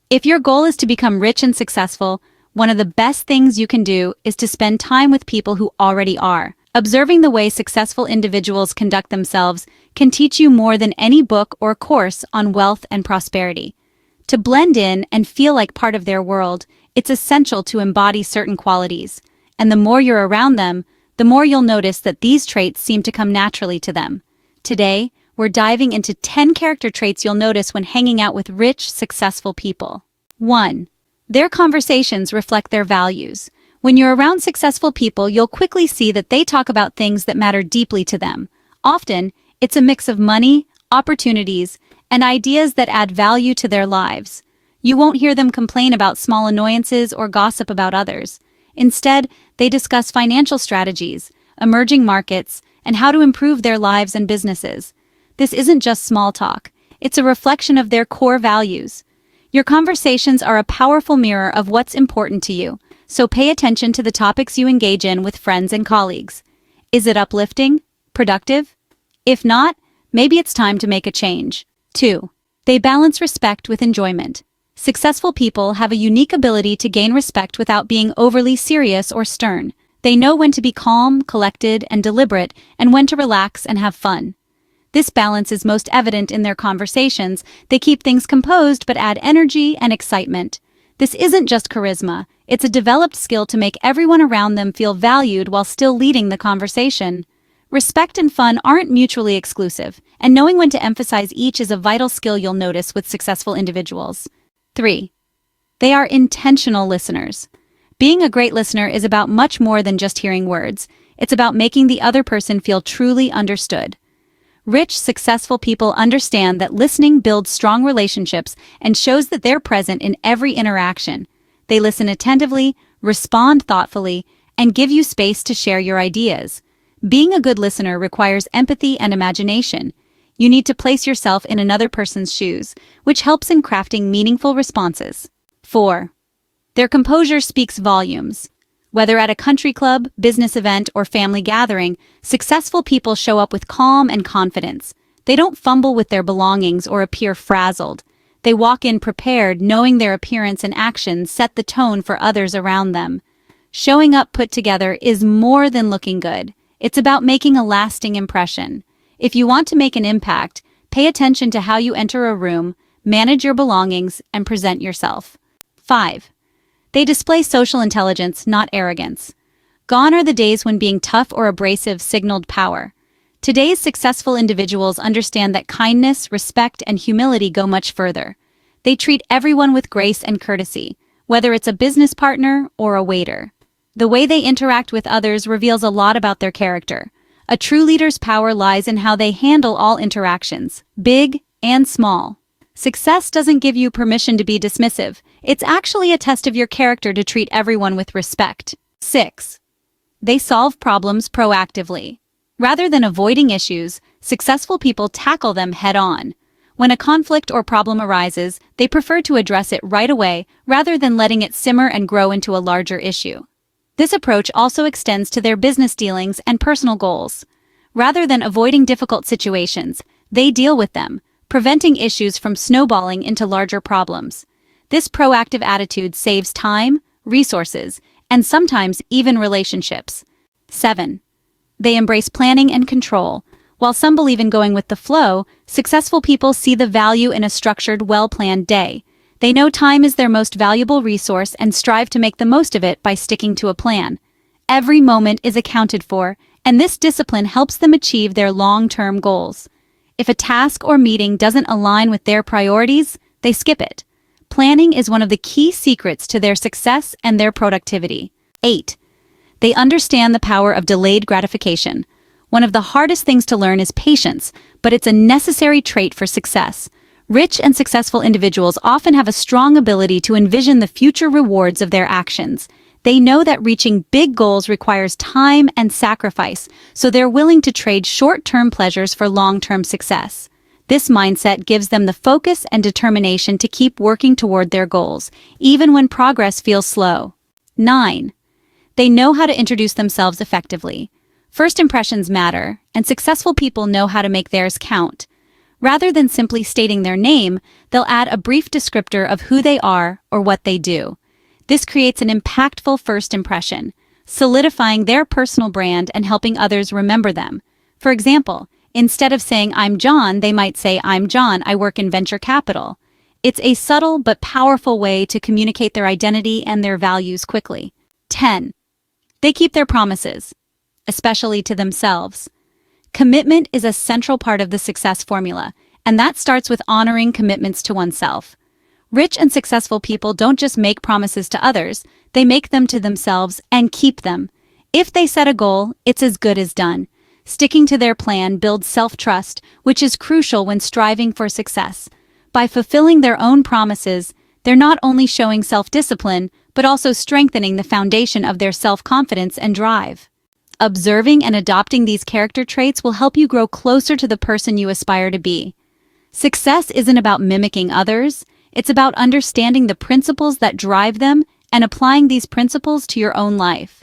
If your goal is to become rich and successful, one of the best things you can do is to spend time with people who already are. Observing the way successful individuals conduct themselves can teach you more than any book or course on wealth and prosperity. To blend in and feel like part of their world, it's essential to embody certain qualities, and the more you're around them, the more you'll notice that these traits seem to come naturally to them. Today, we're diving into 10 character traits you'll notice when hanging out with rich, successful people. 1. Their conversations reflect their values. When you're around successful people, you'll quickly see that they talk about things that matter deeply to them. Often, it's a mix of money, opportunities, and ideas that add value to their lives. You won't hear them complain about small annoyances or gossip about others. Instead, they discuss financial strategies, emerging markets, and how to improve their lives and businesses. This isn't just small talk. It's a reflection of their core values. Your conversations are a powerful mirror of what's important to you, so pay attention to the topics you engage in with friends and colleagues. Is it uplifting? Productive? If not, maybe it's time to make a change. 2. They balance respect with enjoyment. Successful people have a unique ability to gain respect without being overly serious or stern. They know when to be calm, collected, and deliberate, and when to relax and have fun. This balance is most evident in their conversations. They keep things composed but add energy and excitement. This isn't just charisma, it's a developed skill to make everyone around them feel valued while still leading the conversation. Respect and fun aren't mutually exclusive, and knowing when to emphasize each is a vital skill you'll notice with successful individuals. 3. They are intentional listeners. Being a great listener is about much more than just hearing words. It's about making the other person feel truly understood. Rich, successful people understand that listening builds strong relationships and shows that they're present in every interaction. They listen attentively, respond thoughtfully, and give you space to share your ideas. Being a good listener requires empathy and imagination. You need to place yourself in another person's shoes, which helps in crafting meaningful responses. 4. Their composure speaks volumes. Whether at a country club, business event, or family gathering, successful people show up with calm and confidence. They don't fumble with their belongings or appear frazzled. They walk in prepared, knowing their appearance and actions set the tone for others around them. Showing up put together is more than looking good. It's about making a lasting impression. If you want to make an impact, pay attention to how you enter a room, manage your belongings, and present yourself. 5. They display social intelligence, not arrogance. Gone are the days when being tough or abrasive signaled power. Today's successful individuals understand that kindness, respect, and humility go much further. They treat everyone with grace and courtesy, whether it's a business partner or a waiter. The way they interact with others reveals a lot about their character. A true leader's power lies in how they handle all interactions, big and small. Success doesn't give you permission to be dismissive. It's actually a test of your character to treat everyone with respect. 6. They solve problems proactively. Rather than avoiding issues, successful people tackle them head-on. When a conflict or problem arises, they prefer to address it right away rather than letting it simmer and grow into a larger issue. This approach also extends to their business dealings and personal goals. Rather than avoiding difficult situations, they deal with them, preventing issues from snowballing into larger problems. This proactive attitude saves time, resources, and sometimes even relationships. 7. They embrace planning and control. While some believe in going with the flow, successful people see the value in a structured, well-planned day. They know time is their most valuable resource and strive to make the most of it by sticking to a plan. Every moment is accounted for, and this discipline helps them achieve their long-term goals. If a task or meeting doesn't align with their priorities, they skip it. Planning is one of the key secrets to their success and their productivity. 8. They understand the power of delayed gratification. One of the hardest things to learn is patience, but it's a necessary trait for success. Rich and successful individuals often have a strong ability to envision the future rewards of their actions. They know that reaching big goals requires time and sacrifice, so they're willing to trade short-term pleasures for long-term success. This mindset gives them the focus and determination to keep working toward their goals, even when progress feels slow. 9. They know how to introduce themselves effectively. First impressions matter, and successful people know how to make theirs count. Rather than simply stating their name, they'll add a brief descriptor of who they are or what they do. This creates an impactful first impression, solidifying their personal brand and helping others remember them. For example, instead of saying, "I'm John," they might say, "I'm John, I work in venture capital." It's a subtle but powerful way to communicate their identity and their values quickly. 10. They keep their promises, especially to themselves. Commitment is a central part of the success formula, and that starts with honoring commitments to oneself. Rich and successful people don't just make promises to others, they make them to themselves and keep them. If they set a goal, it's as good as done. Sticking to their plan builds self-trust, which is crucial when striving for success. By fulfilling their own promises, they're not only showing self-discipline, but also strengthening the foundation of their self-confidence and drive. Observing and adopting these character traits will help you grow closer to the person you aspire to be. Success isn't about mimicking others, it's about understanding the principles that drive them and applying these principles to your own life.